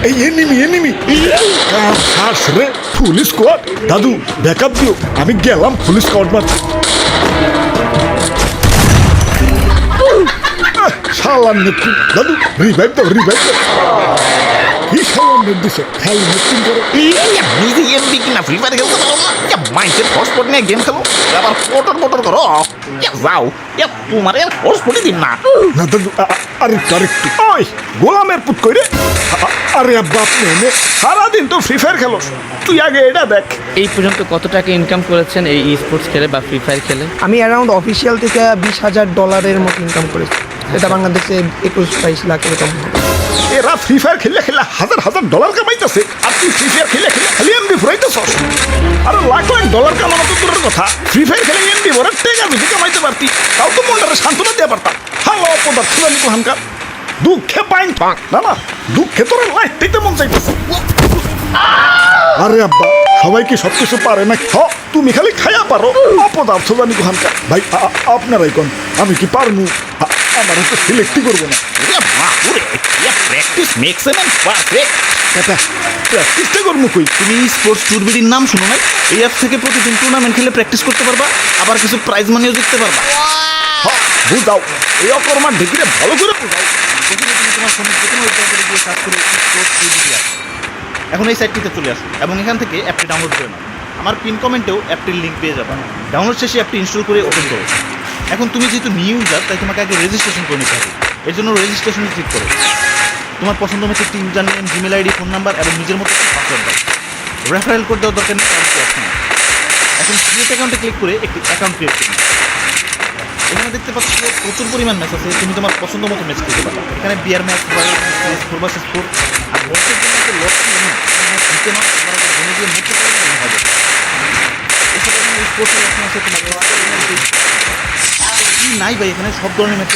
এই এনিমি রে ফুল স্কোয়াড। দাদু ব্যাকআপ দিও, আমি গেলাম ফুল স্কোয়াড মারতে। শালার নেত্রী, দাদু রিভাইভ দাও। কি শালার নেট দিছে, খালি নেত্রী করে। নিজে এমবি কিনা ফ্রি ফায়ার খেলতে পারো না? মাইন্ডসেট হটস্পট নিয়ে গেম খেলো, আবার পটর করো। যাও, তোমার এর হটস্পটই দিন না। না দাদু, আরেকটু। ওই গোলামের পুত কইরে। আরে আব্বা, আপনি এনে সারাদিন তো ফ্রি ফায়ার খেলো, তুই আগে এটা দেখ। এই পর্যন্ত কত টাকা ইনকাম করেছেন এই স্পোর্টস খেলে বা ফ্রি ফায়ার খেলে? আমি অ্যারাউন্ড অফিসিয়াল থেকে $20,000 মতো ইনকাম করেছি। এটা বাংলাদেশে 21-22 লাখ এরকম। এরা ফ্রি ফায়ার খেলে হাজার ডলার কামাইতেছে, আর তুই ফ্রি ফায়ার খেলে খালি এমবি ফুরাইতেছ। আরে লাখ ডলার কামানো তো দূরের কথা, ফ্রি ফায়ার খেলে এমবি ভরে টেকা যদি কামাইতে পারতি, তাও তো মনটারে সান্ত্বনা দিয়ে পারতাম। হালো অপদার্থ জানি কোহানকার, দুঃখে পাইন না, দুঃখে তোরা লাইটতে মন চাইতেছে। আরে আব্বা, সবাই কি সবকিছু পারে না? তুমি খালি খাইয়া পারো, অপদার্থ জানি কোহানকার। ভাই আপনারাই কোন, আমি কি পারবো? আমার তো সিলেক্টই করবো না। Practice makes a man perfect. প্র্যাকটিসটা করবো কই? তুমি স্পোর্টস টুরবিডির নাম শুনো নাই? এই অ্যাপ থেকে প্রতিদিন টুর্নামেন্ট খেলে প্র্যাকটিস করতে পারবা, আবার কিছু প্রাইজ মানিও জিততে পারবা। বুঝাও, এই অকর্মার ঢেকিরে ভালো করে বুঝাও। প্রথমে তুমি তোমার ফোনের যে কোনো ওয়েবসাইটে গিয়ে সার্চ করে স্পোর্টস টুরবিডি অ্যাপ। এখন এই সাইটটিতে চলে আসো এবং এখান থেকে অ্যাপটি ডাউনলোড করে নাও। আমার পিন কমেন্টেও অ্যাপটির লিঙ্ক পেয়ে যাবা। ডাউনলোড শেষে অ্যাপটি ইনস্টল করে ওপেন করো। এখন তুমি যেহেতু নিউ ইউজার, তাই তোমাকে আগে রেজিস্ট্রেশন করে নিতে হবে। এর জন্য রেজিস্ট্রেশনে ক্লিক করো। তোমার পছন্দ মতো একটি user name, Gmail ID, phone number এবং নিজের মতো পাসওয়ার্ড দাও। রেফারেল কোড দেওয়ার দরকার নেই, কারণ অপশন। এখন ক্রিয়েট অ্যাকাউন্টে ক্লিক করে একটি অ্যাকাউন্ট ক্রিয়েট করো। এখানে দেখতে পাচ্ছ প্রচুর পরিমাণ ম্যাচ আছে, তুমি তোমার পছন্দ মতো ম্যাচ খেলতে পারো। এখানে বিয়ার ম্যাচ, রয়্যাল ম্যাচ, 4vs4 আর লসের জন্য একটা লস জিতে নাও, আবার জমে গিয়ে মরতে পারো না হবে। এছাড়া এখানে স্পোর্টসের অপশন আছে, তোমার কি নাই ভাই, এখানে সব ধরনের ম্যাচ